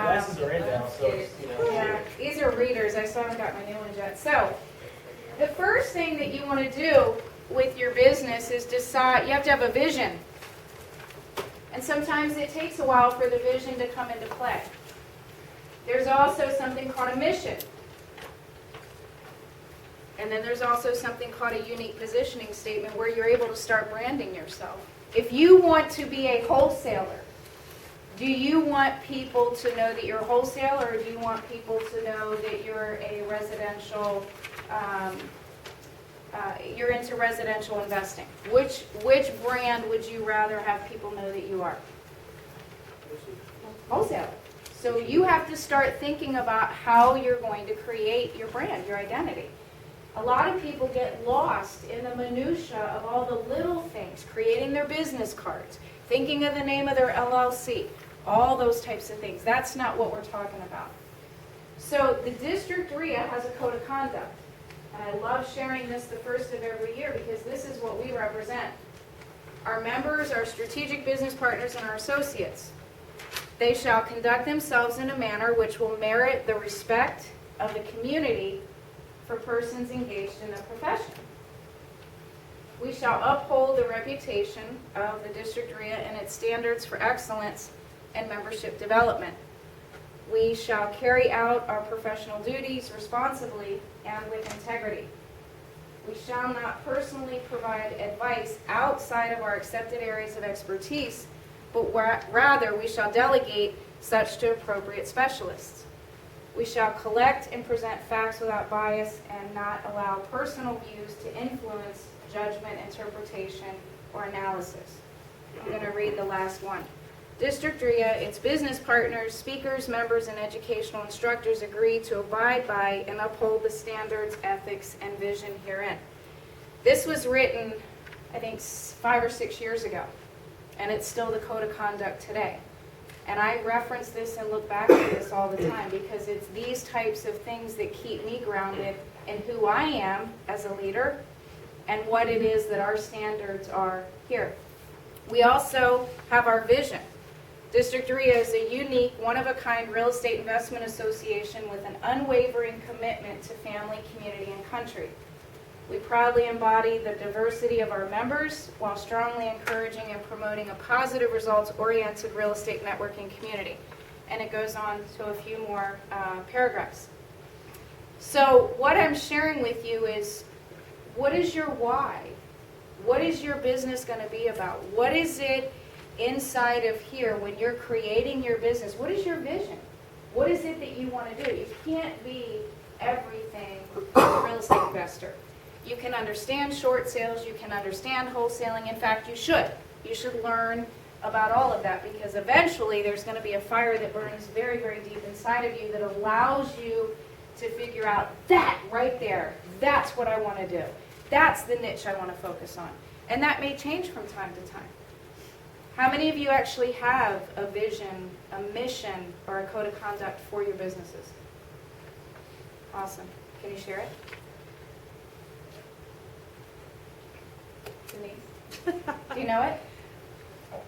Glasses are in now, so it's, Yeah, these are readers. I still haven't got my new ones yet. So, the first thing that you want to do with your business is decide, you have to have a vision. And sometimes it takes a while for the vision to come into play. There's also something called a mission. And then there's also something called a unique positioning statement where you're able to start branding yourself. If you want to be a wholesaler, do you want people to know that you're a wholesaler, or do you want people to know that you're a residential, you're into residential investing? Which brand would you rather have people know that you are? Wholesaler. So you have to start thinking about how you're going to create your brand, your identity. A lot of people get lost in the minutia of all the little things, creating their business cards, thinking of the name of their LLC, all those types of things. That's not what we're talking about. So the District RIA has a code of conduct. And I love sharing this the first of every year because this is what we represent. Our members, our strategic business partners, and our associates. They shall conduct themselves in a manner which will merit the respect of the community for persons engaged in the profession. We shall uphold the reputation of the District RIA and its standards for excellence and membership development. We shall carry out our professional duties responsibly and with integrity. We shall not personally provide advice outside of our accepted areas of expertise, but rather we shall delegate such to appropriate specialists. We shall collect and present facts without bias and not allow personal views to influence judgment, interpretation, or analysis. I'm going to read the last one. District RIA, its business partners, speakers, members, and educational instructors agree to abide by and uphold the standards, ethics, and vision herein. This was written, I think, 5 or 6 years ago, and it's still the code of conduct today. And I reference this and look back at this all the time because it's these types of things that keep me grounded in who I am as a leader and what it is that our standards are here. We also have our vision. District RIA is a unique, one-of-a-kind real estate investment association with an unwavering commitment to family, community, and country. We proudly embody the diversity of our members while strongly encouraging and promoting a positive results-oriented real estate networking community. And it goes on to a few more paragraphs. So what I'm sharing with you is, what is your why? What is your business going to be about? What is it inside of here when you're creating your business? What is your vision? What is it that you want to do? You can't be everything as a real estate investor. You can understand short sales, you can understand wholesaling. In fact, you should. You should learn about all of that because eventually there's going to be a fire that burns very, very deep inside of you that allows you to figure out that right there, that's what I want to do. That's the niche I want to focus on. And that may change from time to time. How many of you actually have a vision, a mission, or a code of conduct for your businesses? Awesome. Can you share it? Denise? Do you know it?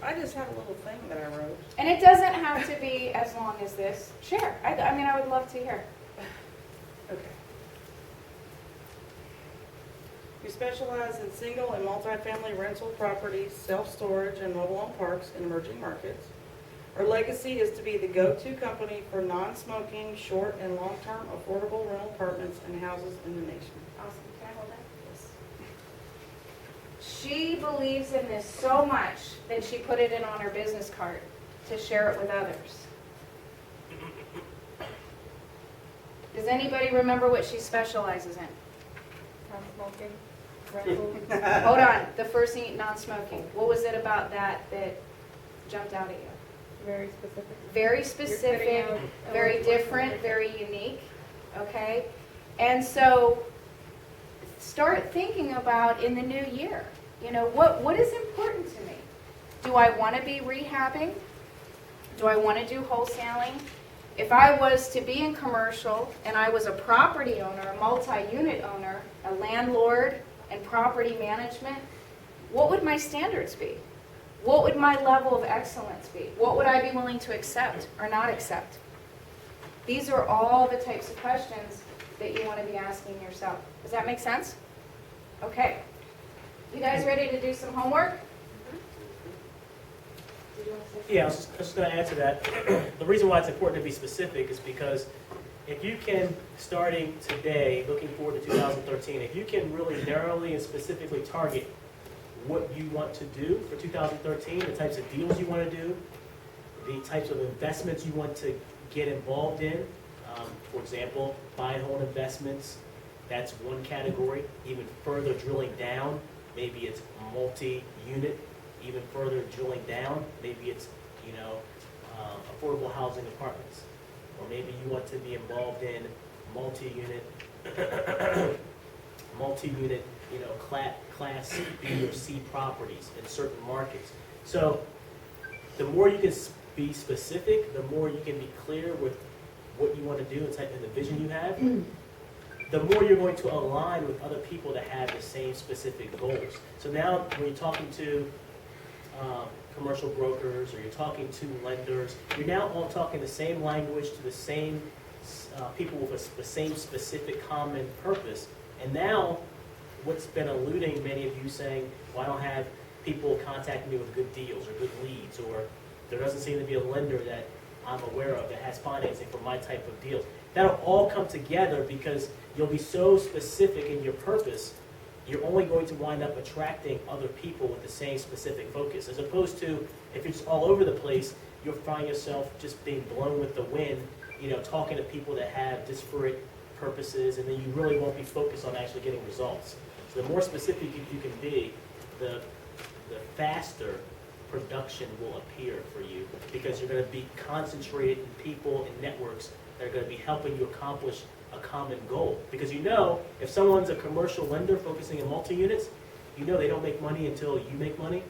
I just have a little thing that I wrote. And it doesn't have to be as long as this. Share. I mean, I would love to hear. Okay. We specialize in single and multifamily rental properties, self-storage, and mobile home parks in emerging markets. Our legacy is to be the go-to company for non-smoking, short and long-term affordable rental apartments and houses in the nation. Awesome. Can I hold that? Yes. She believes in this so much that she put it in on her business card to share it with others. Does anybody remember what she specializes in? Non-smoking, Hold on. The first thing, non-smoking. What was it about that jumped out at you? very specific. Very specific, very different, very unique, okay? And so start thinking about in the new year, you know, what is important to me? Do I want to be rehabbing? Do I want to do wholesaling? If I was to be in commercial and I was a property owner, a multi-unit owner, a landlord and property management, what would my standards be? What would my level of excellence be? What would I be willing to accept or not accept? These are all the types of questions that you want to be asking yourself. Does that make sense? Okay. You guys ready to do some homework? Did you want to say Yeah, I was just going to add to that. The reason why it's important to be specific is because if you can, starting today, looking forward to 2013, if you can really narrowly and specifically target what you want to do for 2013, the types of deals you want to do, the types of investments you want to get involved in, for example, buy and hold investments, that's one category. Even further drilling down, maybe it's multi-unit. Even further drilling down, maybe it's, affordable housing apartments. Or maybe you want to be involved in multi-unit, class B or C properties in certain markets. So the more you can be specific, the more you can be clear with what you want to do and the vision you have, the more you're going to align with other people that have the same specific goals. So now when you're talking to commercial brokers or you're talking to lenders, you're now all talking the same language to the same people with the same specific common purpose. And now what's been eluding many of you saying, well, I don't have people contacting me with good deals or good leads, or there doesn't seem to be a lender that I'm aware of that has financing for my type of deals. That'll all come together because you'll be so specific in your purpose, you're only going to wind up attracting other people with the same specific focus. As opposed to, if it's all over the place, you'll find yourself just being blown with the wind, talking to people that have disparate purposes, and then you really won't be focused on actually getting results. So the more specific you can be, the faster production will appear for you, because you're going to be concentrated in people and networks that are going to be helping you accomplish a common goal. Because if someone's a commercial lender focusing on multi-units, they don't make money until you make money,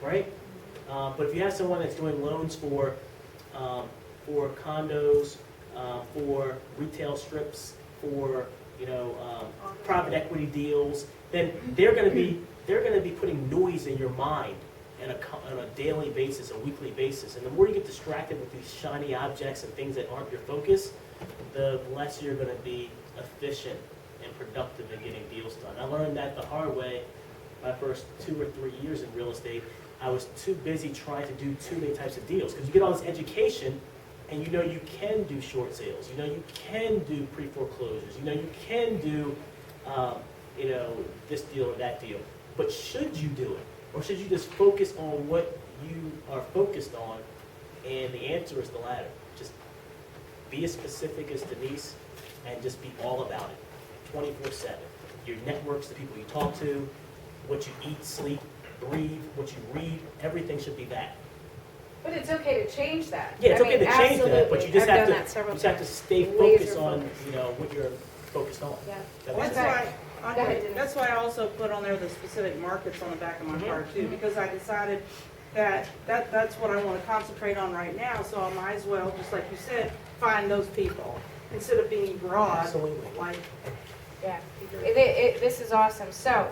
right? But if you have someone that's doing loans for condos, for retail strips, for private equity deals, then they're going to be putting noise in your mind on a daily basis, a weekly basis. And the more you get distracted with these shiny objects and things that aren't your focus, the less you're going to be efficient and productive in getting deals done. I learned that the hard way my first 2 or 3 years in real estate. I was too busy trying to do too many types of deals, because you get all this education and you can do short sales, you can do pre-foreclosures, you can do this deal or that deal. But should you do it? Or should you just focus on what you are focused on? And the answer is the latter. Just be as specific as Denise and just be all about it, 24/7. Your networks, the people you talk to, what you eat, sleep, breathe, what you read, everything should be that. But it's okay to change that. Yeah, it's okay to change that, but you just I've have done that several to times. stay Laser focused on focus. what you're focused on. Yeah. That makes That's sense? why, Go ahead, Denise. that's why I also put on there the specific markets on the back of my Mhm. card too, because I decided that's what I want to concentrate on right now, so I might as well, just like you said, find those people, instead of being broad, Absolutely. like. Yeah, this is awesome. So,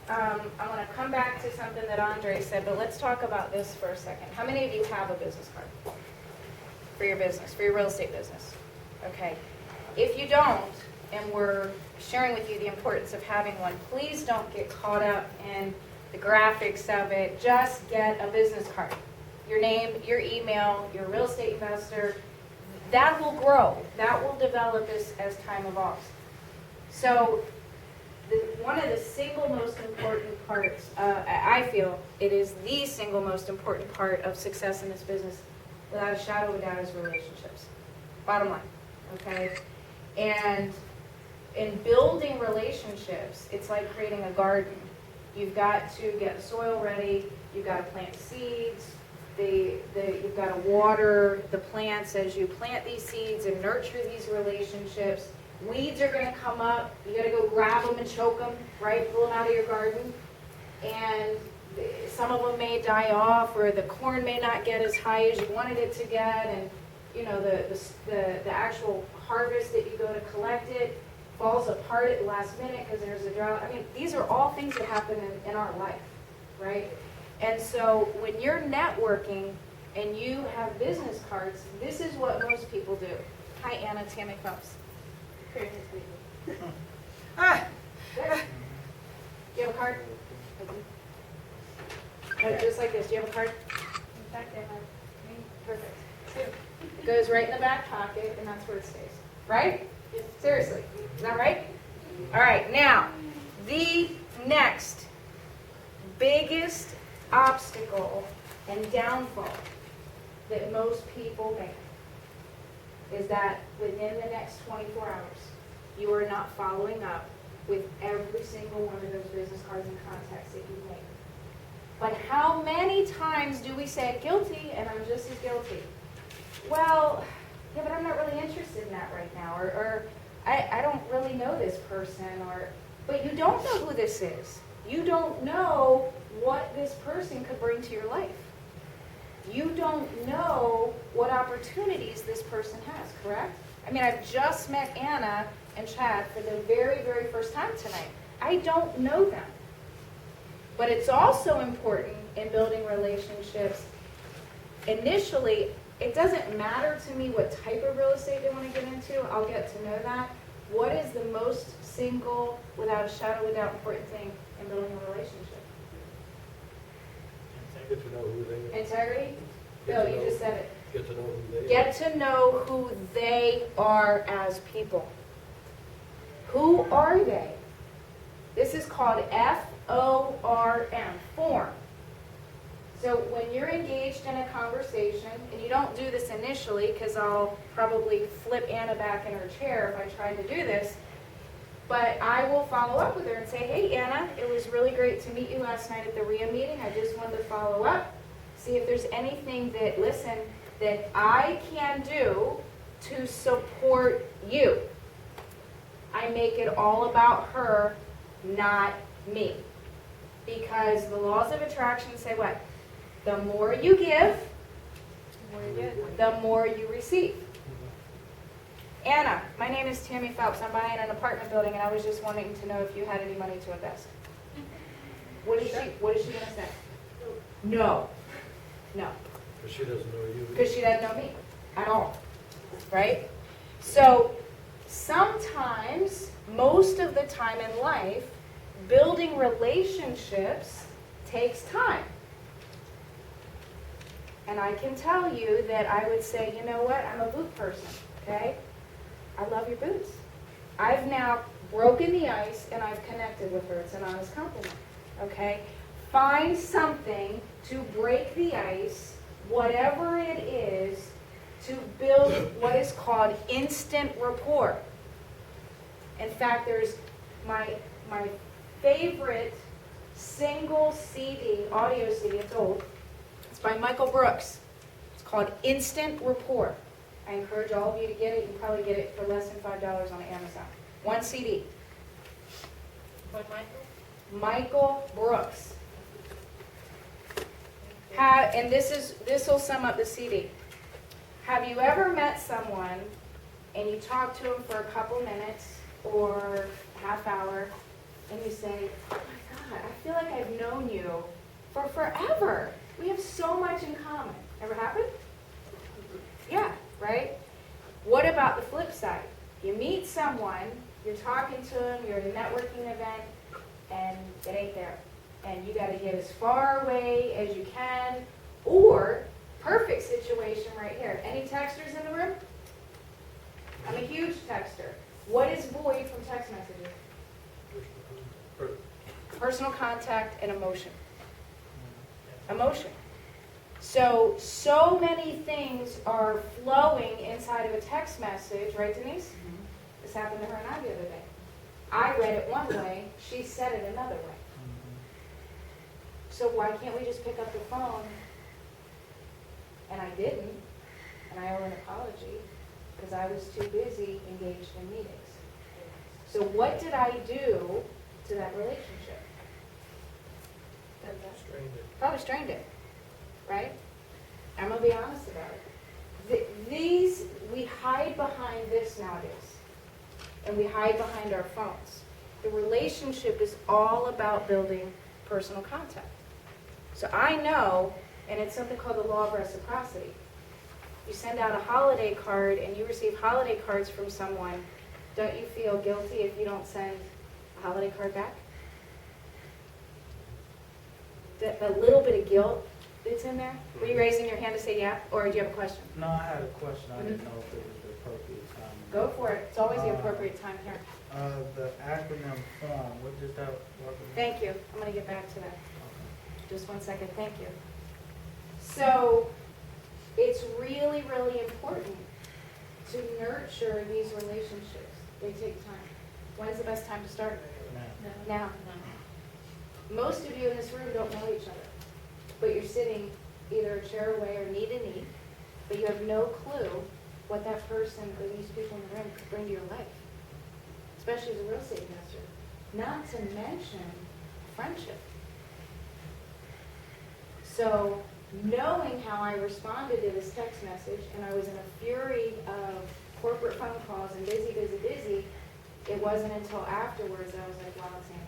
I want to come back to something that Andre said, but let's talk about this for a second. How many of you have a business card for your business, for your real estate business? Okay. If you don't, and we're sharing with you the importance of having one, please don't get caught up in the graphics of it. Just get a business card. Your name, your email, your real estate investor. That will grow. That will develop as time evolves. So one of the single most important parts, I feel it is the single most important part of success in this business, without a shadow of a doubt, is relationships. Bottom line, okay? And in building relationships, it's like creating a garden. You've got to get the soil ready, you've got to plant seeds, you've got to water the plants as you plant these seeds and nurture these relationships. Weeds are going to come up. You got to go grab them and choke them, right? Pull them out of your garden. And some of them may die off, or the corn may not get as high as you wanted it to get. And the actual harvest that you go to collect it falls apart at the last minute because there's a drought. I mean, these are all things that happen in our life, right? And so when you're networking and you have business cards, this is what most people do. Hi, Anna, Tammy Phelps. Ah, There. Do you have a card? Just like this. Do you have a card? Back there, hon. Perfect. It goes right in the back pocket, and that's where it stays. Right? Seriously. Is that right? All right. Now, the next biggest obstacle and downfall that most people make is that within the next 24 hours, you are not following up with every single one of those business cards and contacts that you make. But how many times do we say guilty and I'm just as guilty? Well, yeah, but I'm not really interested in that right now, or I don't really know this person, but you don't know who this is. You don't know what this person could bring to your life. You don't know what opportunities this person has, correct? I mean, I've just met Anna and Chad for the very, very first time tonight. I don't know them. But it's also important in building relationships. Initially, it doesn't matter to me what type of real estate they want to get into. I'll get to know that. What is the most single, without a shadow, without important thing in building a relationship? Get to know who they are. Integrity? Get No, to you know- just said it. Get to know who they are. Get to know who they are as people. Who are they? This is called FORM, form. So when you're engaged in a conversation, and you don't do this initially because I'll probably flip Anna back in her chair if I tried to do this, but I will follow up with her and say, hey Anna, it was really great to meet you last night at the RIA meeting. I just wanted to follow up, see if there's anything that I can do to support you. I make it all about her, not me. Because the laws of attraction say what? The more you give, the more you receive. Anna, my name is Tammy Phelps. I'm buying an apartment building, and I was just wanting to know if you had any money to invest. What is she going to say? No. No. Because she doesn't know you. Because she doesn't know me at all, right? So sometimes, most of the time in life, building relationships takes time. And I can tell you that I would say, you know what, I'm a boot person, okay? I love your boots. I've now broken the ice and I've connected with her. It's an honest compliment, okay? Find something to break the ice, whatever it is, to build what is called instant rapport. In fact, there's my favorite single CD, audio CD, it's old. It's by Michael Brooks. It's called Instant Rapport. I encourage all of you to get it. You can probably get it for less than $5 on Amazon. One CD. By Michael? Michael Brooks. And this will sum up the CD. Have you ever met someone and you talk to them for a couple minutes or half hour and you say, oh my God, I feel like I've known you for forever. We have so much in common. Ever happened? Yeah, right? What about the flip side? You meet someone, you're talking to them, you're at a networking event, and it ain't there. And you got to get as far away as you can, or perfect situation right here. Any texters in the room? I'm a huge texter. What is void from text messages? Personal contact and emotion. Emotion. So many things are flowing inside of a text message, right, Denise? This happened to her and I the other day. I read it one way, she said it another way. So why can't we just pick up the phone? And I didn't, and I owe an apology because I was too busy engaged in meetings. So what did I do to that relationship? Probably strained it, right? I'm going to be honest about it. We hide behind this nowadays, and we hide behind our phones. The relationship is all about building personal contact. So I know, and it's something called the law of reciprocity. you send out a holiday card and you receive holiday cards from someone, don't you feel guilty if you don't send a holiday card back? That little bit of guilt that's in there? Were you raising your hand to say yeah, or do you have a question? No, I had a question. I didn't know if it was the appropriate time. Go for it. It's always the appropriate time here. The acronym FORM, what does that, what? Thank you. I'm going to get back to that. Just one second. Thank you. So it's really, really important to nurture these relationships. They take time. When's the best time to start? Now. Most of you in this room don't know each other, but you're sitting either a chair away or knee to knee, but you have no clue what that person or these people in the room could bring to your life, especially as a real estate investor. Not to mention friendship. So knowing how I responded to this text message, and I was in a fury of corporate phone calls and busy, it wasn't until afterwards I was like, wow, Sandy,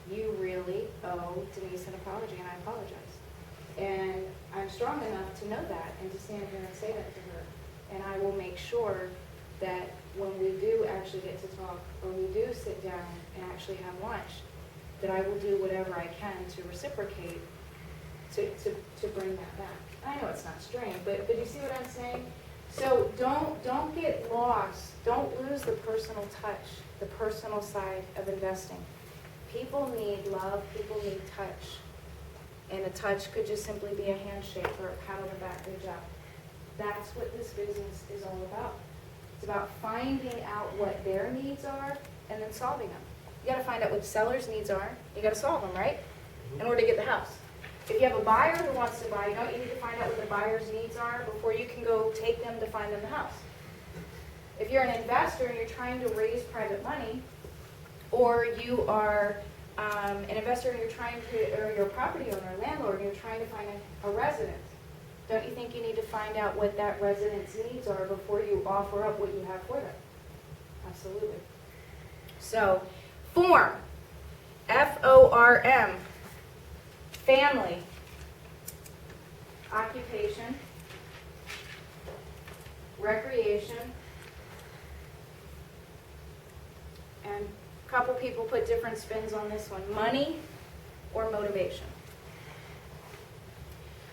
you really owe Denise an apology, and I apologize. And I'm strong enough to know that and to stand here and say that to her. And I will make sure that when we do actually get to talk, or we do sit down and actually have lunch, that I will do whatever I can to reciprocate, to bring that back. I know it's not strange, but you see what I'm saying? So don't get lost. Don't lose the personal touch, the personal side of investing. People need love, people need touch. And a touch could just simply be a handshake or a pat on the back, good job. That's what this business is all about. It's about finding out what their needs are and then solving them. You gotta find out what the seller's needs are, you gotta solve them, right? In order to get the house. If you have a buyer who wants to buy, you need to find out what the buyer's needs are before you can go take them to find them the house. If you're an investor and you're trying to raise private money, or you are an investor and you're trying to, or you're a property owner, a landlord, and you're trying to find a resident, don't you think you need to find out what that resident's needs are before you offer up what you have for them? Absolutely. So, form, F-O-R-M, family, occupation, recreation, and a couple people put different spins on this one, money or motivation.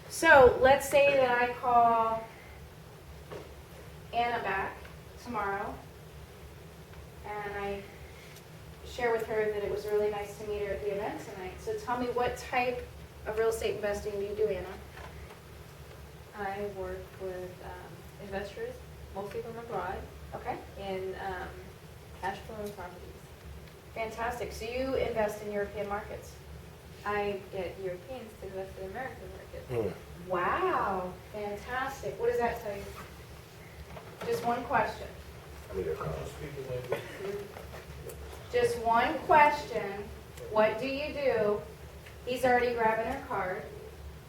So let's say that I call Anna back tomorrow and I share with her that it was really nice to meet her at the event tonight. So tell me, what type of real estate investing do you do, Anna? I work with investors, mostly from abroad, Okay, in cash flowing properties. fantastic. So you invest in European markets. I get Europeans to invest in American markets. Wow, fantastic. What does that tell you? Just one question. Just one question. What do you do? He's already grabbing her card.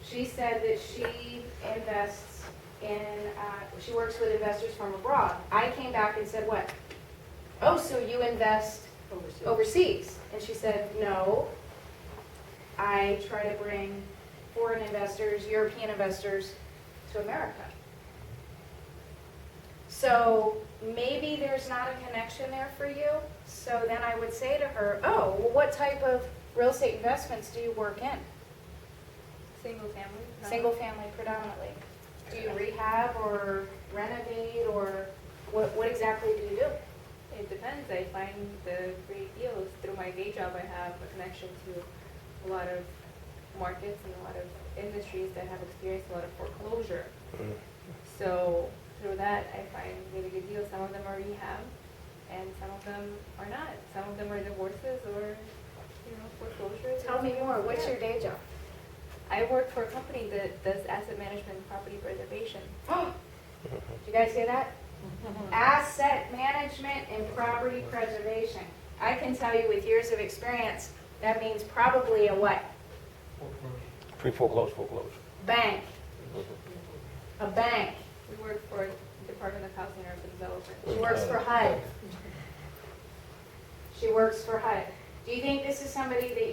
She said that she invests in, she works with investors from abroad. I came back and said, what? Oh, so you invest overseas? And she said, no. I try to bring foreign investors, European investors, to America. So maybe there's not a connection there for you. So then I would say to her, oh, well, what type of real estate investments do you work in? Single family. no? Single family predominantly. Do you rehab or renovate, or what exactly do you do? It depends. I find the great deals. Through my day job, I have a connection to a lot of markets and a lot of industries that have experienced a lot of foreclosure. So through that, I find really good deals. Some of them are rehab, and some of them are not. Some of them are divorces or, foreclosures. Tell me more. What's your day job? I work for a company that does asset management and property preservation. Did you guys hear that? Asset management and property preservation. I can tell you with years of experience, that means probably a what? Pre-foreclosure, foreclosure. Bank. A bank. We work for Department of Housing and Urban Development. She works for HUD. She works for HUD. Do you think this is somebody that